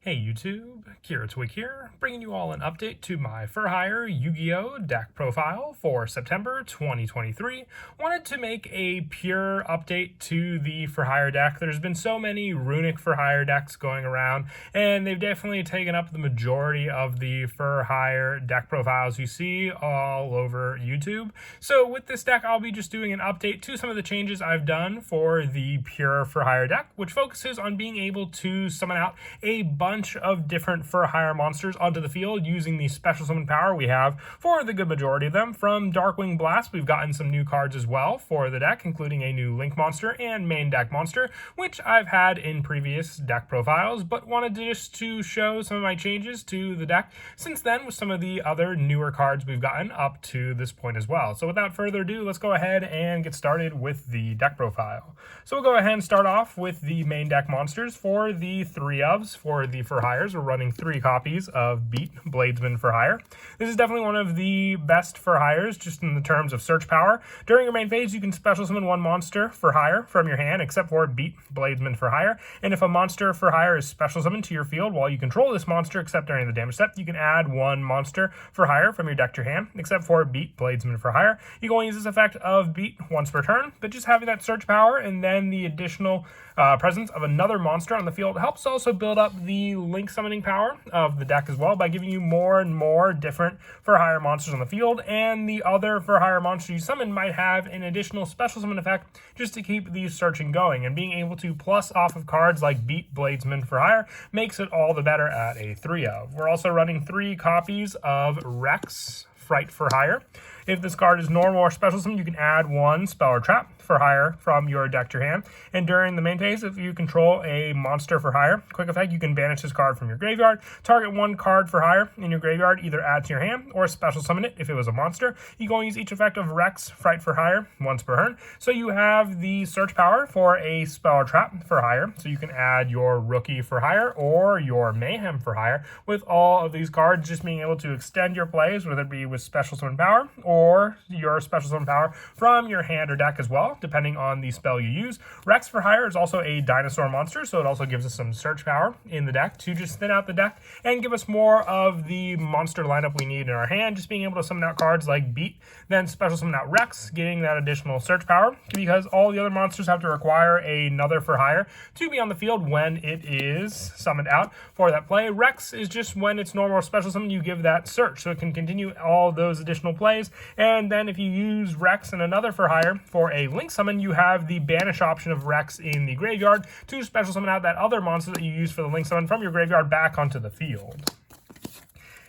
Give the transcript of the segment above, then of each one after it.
Hey YouTube, Twig here, bringing you all an update to my For Hire Yu-Gi-Oh! Deck profile for September 2023. Wanted to make a pure update to the For Hire deck. There's been so many runic For Hire decks going around, and they've definitely taken up the majority of the For Hire deck profiles you see all over YouTube. So with this deck, I'll be just doing an update to some of the changes I've done for the pure For Hire deck, which focuses on being able to summon out a bunch of different For Hire monsters onto the field using the special summon power we have for the good majority of them. From Darkwing Blast, we've gotten some new cards as well for the deck, including a new Link monster and main deck monster, which I've had in previous deck profiles, but wanted to show some of my changes to the deck since then with some of the other newer cards we've gotten up to this point as well. So without further ado, let's go ahead and get started with the deck profile. So we'll go ahead and start off with the main deck monsters for the 3-ofs for the For Hires. We're running 3 copies of Beat Bladesman For Hire. This is definitely one of the best For Hires just in the terms of search power. During your main phase, you can special summon 1 monster For Hire from your hand except for Beat Bladesman For Hire. And if a monster For Hire is special summoned to your field while you control this monster except during the damage step, you can add 1 monster For Hire from your deck to your hand except for Beat Bladesman For Hire. You can only use this effect of Beat once per turn, but just having that search power and then the additional presence of another monster on the field helps also build up the link summoning power of the deck as well by giving you more and more different For Hire monsters on the field, and the other For Hire monster you summon might have an additional special summon effect just to keep these searching going, and being able to plus off of cards like Beat Bladesman For Hire makes it all the better at a 3-of. We're also running 3 copies of Rex Fright For Hire. If this card is normal or special summon, you can add 1 spell or trap For Hire from your deck to your hand. And during the main phase, if you control a monster For Hire, quick effect, you can banish this card from your graveyard, target 1 card For Hire in your graveyard, either add to your hand or special summon it if it was a monster. You can only use each effect of Rex Fright For Hire once per turn. So you have the search power for a spell or trap For Hire. So you can add your rookie For Hire or your mayhem For Hire with all of these cards, just being able to extend your plays, whether it be with special summon power or your special summon power from your hand or deck as well, depending on the spell you use. Rex For Hire is also a dinosaur monster, so it also gives us some search power in the deck to just thin out the deck and give us more of the monster lineup we need in our hand, just being able to summon out cards like Beat, then special summon out Rex, getting that additional search power, because all the other monsters have to require another For Hire to be on the field when it is summoned out for that play. Rex is just when it's normal or special summon, you give that search, so it can continue all those additional plays. And then if you use Rex and another For Hire for a link summon, you have the banish option of Rex in the graveyard to special summon out that other monster that you use for the link summon from your graveyard back onto the field.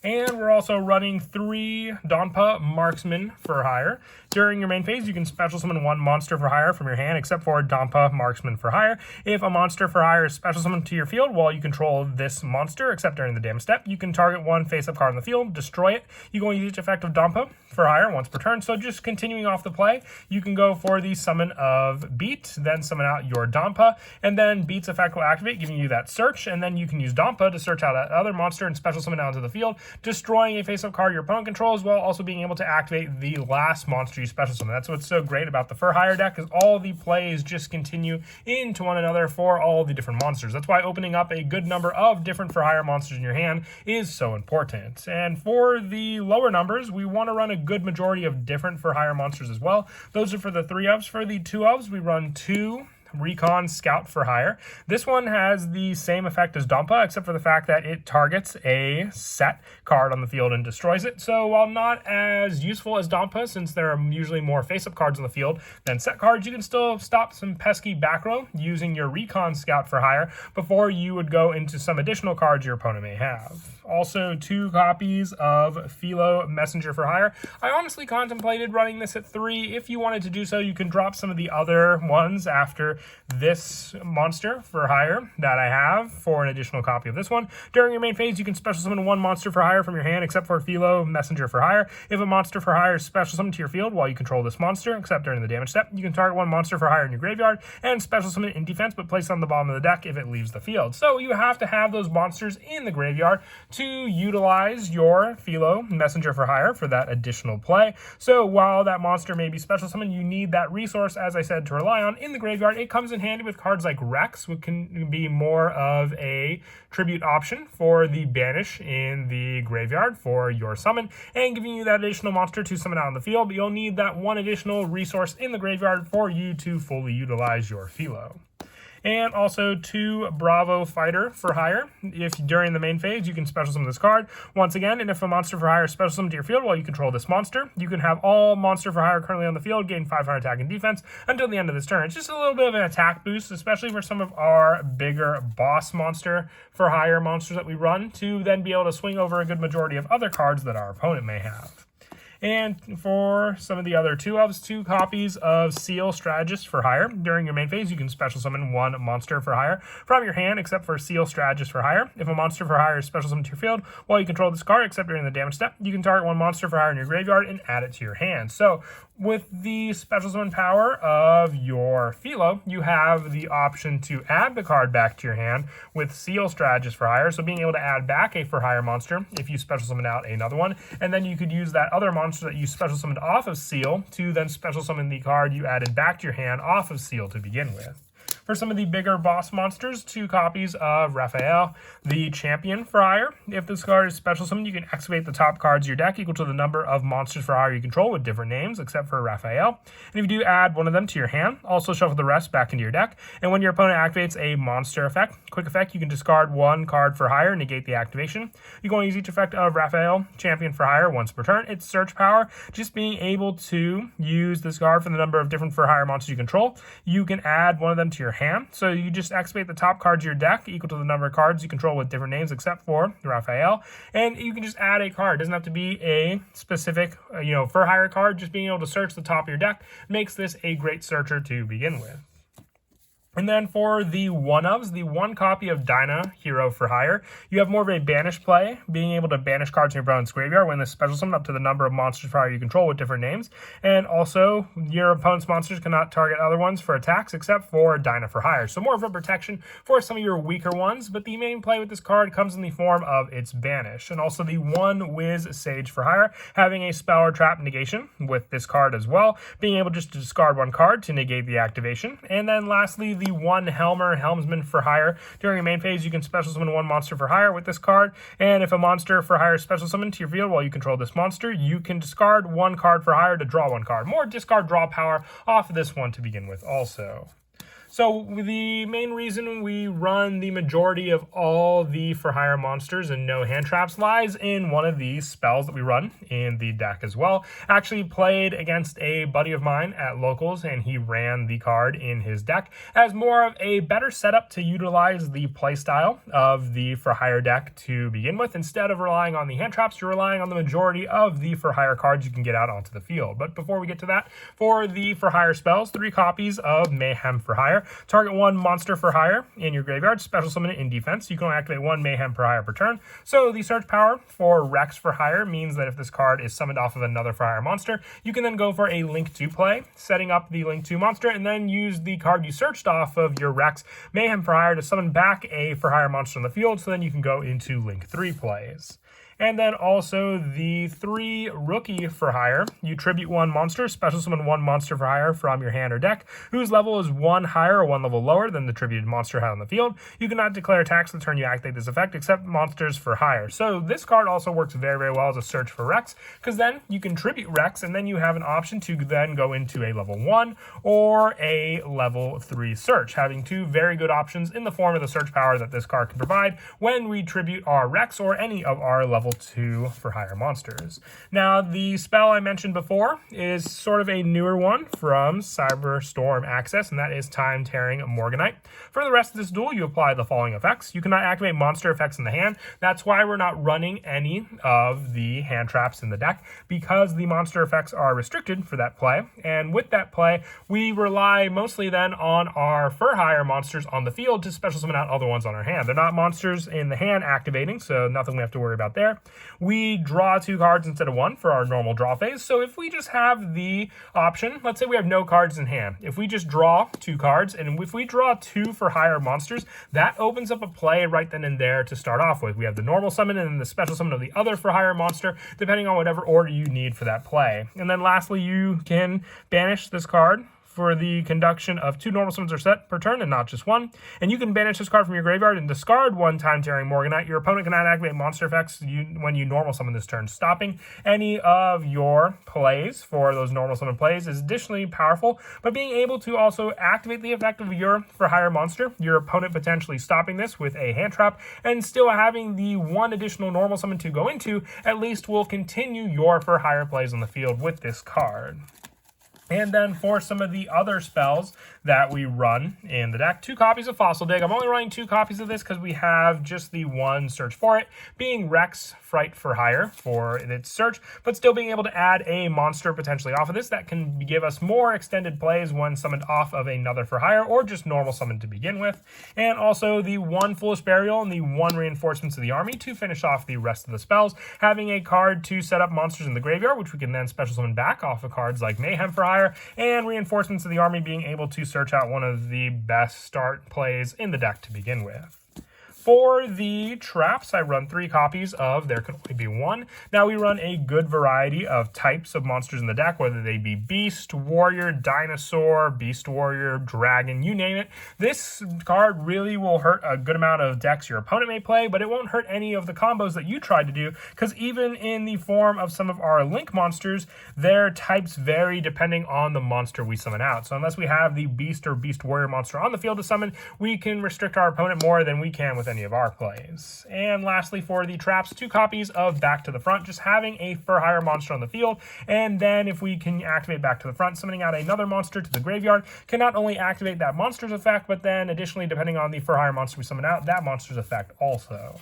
And we're also running 3 Donpa Marksman For Hire. During your main phase, you can special summon 1 monster For Hire from your hand, except for Donpa Marksman For Hire. If a monster For Hire is special summoned to your field while you control this monster, except during the damage step, you can target 1 face-up card on the field, destroy it. You can only use each effect of Donpa For Hire once per turn. So just continuing off the play, you can go for the summon of Beat, then summon out your Donpa, and then Beat's effect will activate, giving you that search, and then you can use Donpa to search out that other monster and special summon out into the field, destroying a face-up card your opponent controls while also being able to activate the last monster you special summon. That's what's so great about the For Hire deck, is all the plays just continue into one another for all the different monsters. That's why opening up a good number of different For Hire monsters in your hand is so important. And for the lower numbers, we want to run a good majority of different For Hire monsters as well. Those are for the 3-ofs. For the 2-ofs, we run 2 Recon Scout For Hire. This one has the same effect as Donpa, except for the fact that it targets a set card on the field and destroys it. So while not as useful as Donpa, since there are usually more face-up cards on the field than set cards, you can still stop some pesky back row using your Recon Scout For Hire before you would go into some additional cards your opponent may have. Also 2 copies of Philo Messenger For Hire. I honestly contemplated running this at 3. If you wanted to do so, you can drop some of the other ones after this monster For Hire that I have for an additional copy of this one. During your main phase, you can special summon 1 monster For Hire from your hand, except for Philo Messenger For Hire. If a monster For Hire is special summoned to your field while you control this monster, except during the damage step, you can target 1 monster For Hire in your graveyard and special summon it in defense, but place it on the bottom of the deck if it leaves the field. So you have to have those monsters in the graveyard to utilize your Philo Messenger for Hire for that additional play. So while that monster may be special summoned, you need that resource, as I said, to rely on in the graveyard. It comes in handy with cards like Rex, which can be more of a tribute option for the banish in the graveyard for your summon, and giving you that additional monster to summon out on the field. But you'll need that one additional resource in the graveyard for you to fully utilize your Philo. And also 2 Bravo Fighter for Hire. If during the main phase, you can special summon this card once again, and if a monster for hire is special summoned to your field while you control this monster, you can have all monster for hire currently on the field gain 500 attack and defense until the end of this turn. It's just a little bit of an attack boost, especially for some of our bigger boss monster for hire monsters that we run, to then be able to swing over a good majority of other cards that our opponent may have. And for some of the other 2 copies of Seal Strategist for Hire. During your main phase, you can special summon 1 monster for hire from your hand, except for Seal Strategist for Hire. If a monster for hire is special summoned to your field while you control this card, except during the damage step, you can target 1 monster for hire in your graveyard and add it to your hand. So with the special summon power of your Philo, you have the option to add the card back to your hand with Seal Strategist for Hire. So being able to add back a for hire monster if you special summon out another one, and then you could use that other monster that you special summoned off of Seal to then special summon the card you added back to your hand off of Seal to begin with. For some of the bigger boss monsters, 2 copies of Raphael, the Champion for Hire. If this card is special summoned, you can activate the top cards of your deck equal to the number of monsters for hire you control with different names, except for Raphael. And if you do add one of them to your hand, also shuffle the rest back into your deck. And when your opponent activates a monster effect, quick effect, you can discard 1 card for hire and negate the activation. You can only use each effect of Raphael, Champion for Hire, once per turn. Its search power, just being able to use this card for the number of different for hire monsters you control. You can add one of them to your hand. So you just activate the top cards of your deck equal to the number of cards you control with different names except for Raphael, and you can just add a card. It doesn't have to be a specific for hire card. Just being able to search the top of your deck makes this a great searcher to begin with. And then for the one-ofs, the 1 copy of Dyna Hero for Hire, you have more of a banish play, being able to banish cards in your opponent's graveyard when this special summon up to the number of monsters for hire you control with different names. And also, your opponent's monsters cannot target other ones for attacks except for Dyna for Hire. So more of a protection for some of your weaker ones, but the main play with this card comes in the form of its banish. And also the 1 Wiz Sage for Hire, having a spell or trap negation with this card as well, being able just to discard 1 card to negate the activation. And then lastly, the 1 Helmsman for hire. During your main phase, you can special summon 1 monster for hire with this card, and if a monster for hire is special summoned to your field while you control this monster, you can discard 1 card for hire to draw 1 card. More discard draw power off of this one to begin with also. So the main reason we run the majority of all the for hire monsters and no hand traps lies in one of these spells that we run in the deck as well. Actually played against a buddy of mine at locals, and he ran the card in his deck as more of a better setup to utilize the playstyle of the for hire deck to begin with. Instead of relying on the hand traps, you're relying on the majority of the for hire cards you can get out onto the field. But before we get to that, for the for hire spells, 3 copies of Mayhem for Hire. Target 1 monster for hire in your graveyard, special summon it in defense. You can only activate 1 Mayhem per hire per turn. So the search power for Rex for Hire means that if this card is summoned off of another for hire monster, you can then go for a Link 2 play, setting up the Link 2 monster, and then use the card you searched off of your Rex Mayhem for Hire to summon back a for hire monster on the field, so then you can go into Link 3 plays. And then also the 3 Rookie for Hire. You tribute 1 monster, special summon 1 monster for hire from your hand or deck, whose level is 1 higher or 1 level lower than the tributed monster had on the field. You cannot declare attacks the turn you activate this effect, except monsters for hire. So this card also works very, very well as a search for Rex, because then you can tribute Rex, and then you have an option to then go into a level 1 or a level 3 search, having 2 very good options in the form of the search power that this card can provide when we tribute our Rex or any of our level 2 for hire monsters. Now, the spell I mentioned before is sort of a newer one from Cyberstorm Access, and that is Time Tearing Morganite. For the rest of this duel, you apply the following effects. You cannot activate monster effects in the hand. That's why we're not running any of the hand traps in the deck, because the monster effects are restricted for that play. And with that play, we rely mostly then on our for hire monsters on the field to special summon out other ones on our hand. They're not monsters in the hand activating, so nothing we have to worry about there. hire, we draw 2 cards instead of 1 for our normal draw phase. So if we just have the option, let's say we have no cards in hand, if we just draw 2 cards, and if we draw 2 for hire monsters, that opens up a play right then and there to start off with. We have the normal summon and then the special summon of the other for hire monster, depending on whatever order you need for that play. And then lastly, you can banish this card for the conduction of 2 normal summons are set per turn and not just 1. And you can banish this card from your graveyard and discard 1 Time-Tearing Morganite. Your opponent cannot activate monster effects when you normal summon this turn, stopping any of your plays for those normal summon plays is additionally powerful, but being able to also activate the effect of your for hire monster, your opponent potentially stopping this with a hand trap, and still having the 1 additional normal summon to go into, at least will continue your for hire plays on the field with this card. And then for some of the other spells that we run in the deck, 2 copies of Fossil Dig. I'm only running 2 copies of this because we have just the 1 search for it, being Rex Fright for hire for its search, but still being able to add a monster potentially off of this that can give us more extended plays when summoned off of another for hire or just normal summon to begin with. And also the 1 Foolish Burial and the 1 Reinforcements of the Army to finish off the rest of the spells, having a card to set up monsters in the graveyard, which we can then special summon back off of cards like Mayhem for hire, and Reinforcements of the Army being able to search out one of the best start plays in the deck to begin with. For the traps, I run 3 copies of There Can Only Be One. Now we run a good variety of types of monsters in the deck, whether they be Beast, Warrior, Dinosaur, Beast Warrior, Dragon, you name it. This card really will hurt a good amount of decks your opponent may play, but it won't hurt any of the combos that you try to do, because even in the form of some of our Link monsters, their types vary depending on the monster we summon out. So unless we have the Beast or Beast Warrior monster on the field to summon, we can restrict our opponent more than we can with any of our plays. And lastly, for the traps, 2 copies of Back to the Front, just having a for hire monster on the field, and then if we can activate Back to the Front, summoning out another monster to the graveyard can not only activate that monster's effect, but then additionally, depending on the for hire monster we summon out, that monster's effect also.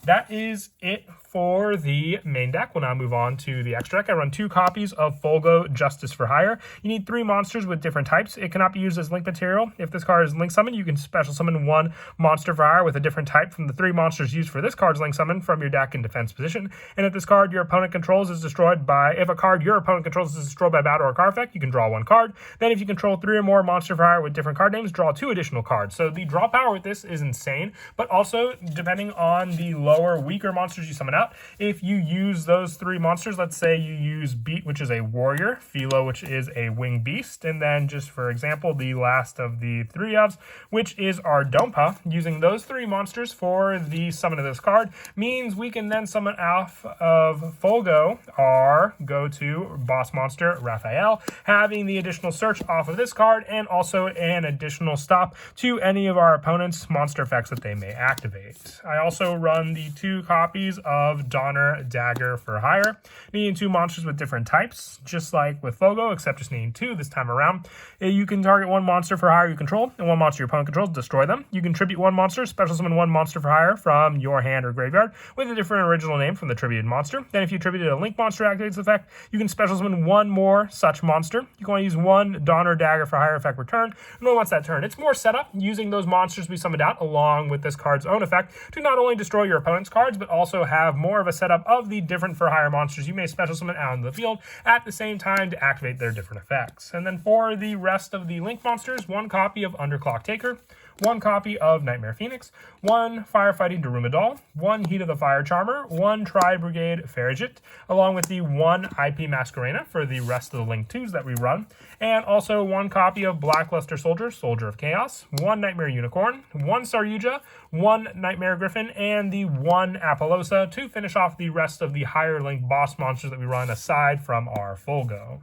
That is it for the main deck. We'll now move on to the extra deck. I run 2 copies of Folgo Justice for hire. You need 3 monsters with different types. It cannot be used as link material. If this card is link summon, you can special summon 1 monster for hire with a different type from the 3 monsters used for this card's link summon from your deck in defense position. And if this card your opponent controls is destroyed by, if a card your opponent controls is destroyed by battle or card effect, you can draw 1 card. Then if you control 3 or more monster for hire with different card names, draw 2 additional cards. So the draw power with this is insane, but also depending on the lower, weaker monsters you summon out, if you use those 3 monsters, let's say you use Beat, which is a warrior, Philo, which is a winged beast, and then just for example, the last of the 3 ofs, which is our Dompa, using those 3 monsters for the summon of this card means we can then summon off of Folgo our go-to boss monster, Raphael, having the additional search off of this card and also an additional stop to any of our opponent's monster effects that they may activate. I also run the 2 copies of Donner Dagger for hire, needing 2 monsters with different types, just like with Fogo, except just needing 2 this time around. You can target 1 monster for hire you control and 1 monster your opponent controls, destroy them. You can tribute 1 monster, special summon 1 monster for hire from your hand or graveyard with a different original name from the tributed monster. Then if you tributed a link monster activates the effect, you can special summon 1 more such monster. You can only use 1 Donner Dagger for hire effect return. No one wants that turn. It's more setup using those monsters we summoned out along with this card's own effect to not only destroy your opponent's cards, but also have more of a setup of the different for hire monsters you may special summon out in the field at the same time to activate their different effects. And then for the rest of the link monsters, 1 copy of Underclock Taker, 1 copy of Nightmare Phoenix, 1 Firefighting Daruma Doll, 1 Heat of the Fire Charmer, 1 Tri-Brigade Farragut, along with the 1 IP Masquerena for the rest of the Link 2s that we run, and also 1 copy of Blackluster Soldier, Soldier of Chaos, 1 Nightmare Unicorn, 1 Saryuja, 1 Nightmare Griffin, and the 1 Apollosa to finish off the rest of the higher Link boss monsters that we run aside from our Folgo.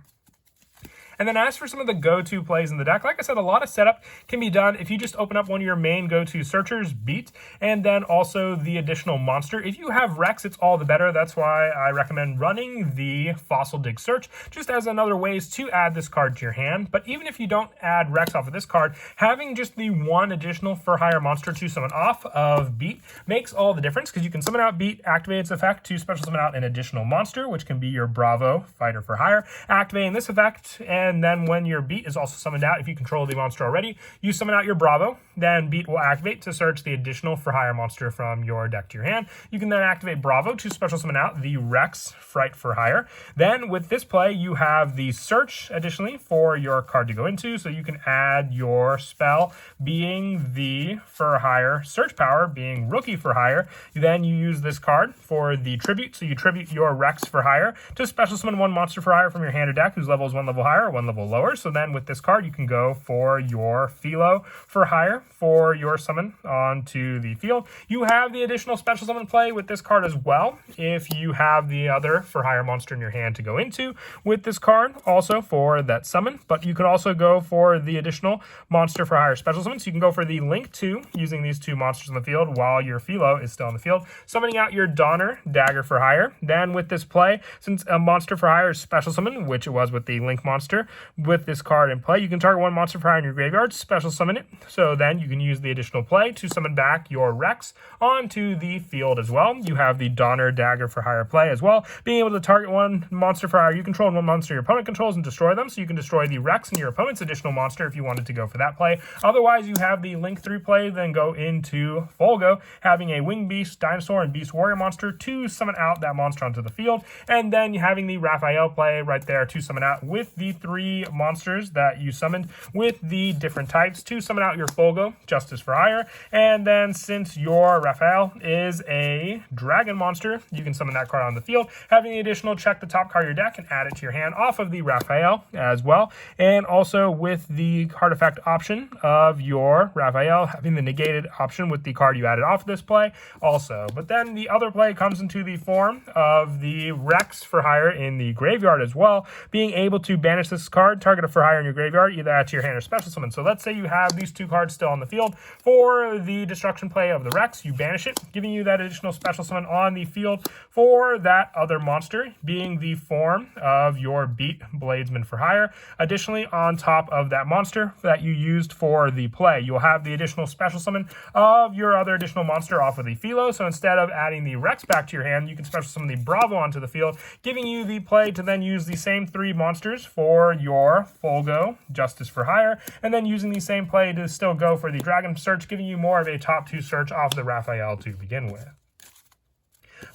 And then as for some of the go-to plays in the deck, like I said, a lot of setup can be done if you just open up one of your main go-to searchers, Beat, and then also the additional monster. If you have Rex, it's all the better. That's why I recommend running the Fossil Dig Search, just as another ways to add this card to your hand. But even if you don't add Rex off of this card, having just the 1 additional for hire monster to summon off of Beat makes all the difference, because you can summon out Beat, activate its effect to special summon out an additional monster, which can be your Bravo Fighter for hire, activating this effect, and then when your Beat is also summoned out, if you control the monster already, you summon out your Bravo, then Beat will activate to search the additional for hire monster from your deck to your hand. You can then activate Bravo to special summon out the Rex Fright for hire. Then with this play, you have the search additionally for your card to go into, so you can add your spell being the for hire search power, being Rookie for hire. Then you use this card for the tribute, so you tribute your Rex for hire to special summon one monster for hire from your hand or deck whose level is one level higher or one level lower. So then with this card, you can go for your Philo for hire for your summon onto the field. You have the additional special summon play with this card as well if you have the other for hire monster in your hand to go into with this card also for that summon. But you could also go for the additional monster for hire special summon. So you can go for the Link 2 using these two monsters on the field while your Philo is still on the field, summoning out your Donner Dagger for hire. Then with this play, since a monster for hire is special summon, which it was with the Link monster, with this card in play, you can target one monster for hire in your graveyard, special summon it. So then you can use the additional play to summon back your Rex onto the field as well. You have the Donner Dagger for hire play as well, being able to target one monster for hire you control and one monster your opponent controls and destroy them. So you can destroy the Rex and your opponent's additional monster if you wanted to go for that play. Otherwise, you have the Link 3 play, then go into Folgo, having a Winged Beast, Dinosaur, and Beast Warrior monster to summon out that monster onto the field. And then having the Raphael play right there to summon out with the 3 monsters that you summoned with the different types to summon out your Folgo, Justice for hire. And then since your Raphael is a dragon monster, you can summon that card on the field, having the additional check the top card of your deck and add it to your hand off of the Raphael as well. And also with the card effect option of your Raphael, having the negated option with the card you added off this play also. But then the other play comes into the form of the Rex for hire in the graveyard as well, being able to banish this card, target a for hire in your graveyard, either add to your hand or special summon. So let's say you have these 2 cards still on the field. For the destruction play of the Rex, you banish it, giving you that additional special summon on the field for that other monster, being the form of your Beat Bladesman for hire. Additionally, on top of that monster that you used for the play, you'll have the additional special summon of your other additional monster off of the Philo. So instead of adding the Rex back to your hand, you can special summon the Bravo onto the field, giving you the play to then use the same 3 monsters for your Folgo, Justice for hire, and then using the same play to still go for the Dragon search, giving you more of a top 2 search off the Raphael to begin with.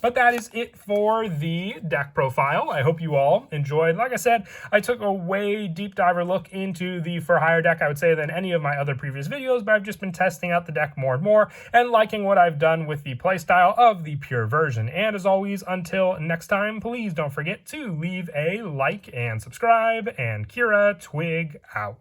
But that is it for the deck profile. I hope you all enjoyed. Like I said, I took a way deep diver look into the for hire deck, I would say, than any of my other previous videos, but I've just been testing out the deck more and more and liking what I've done with the playstyle of the pure version. And as always, until next time, please don't forget to leave a like and subscribe, and Kira Twig out.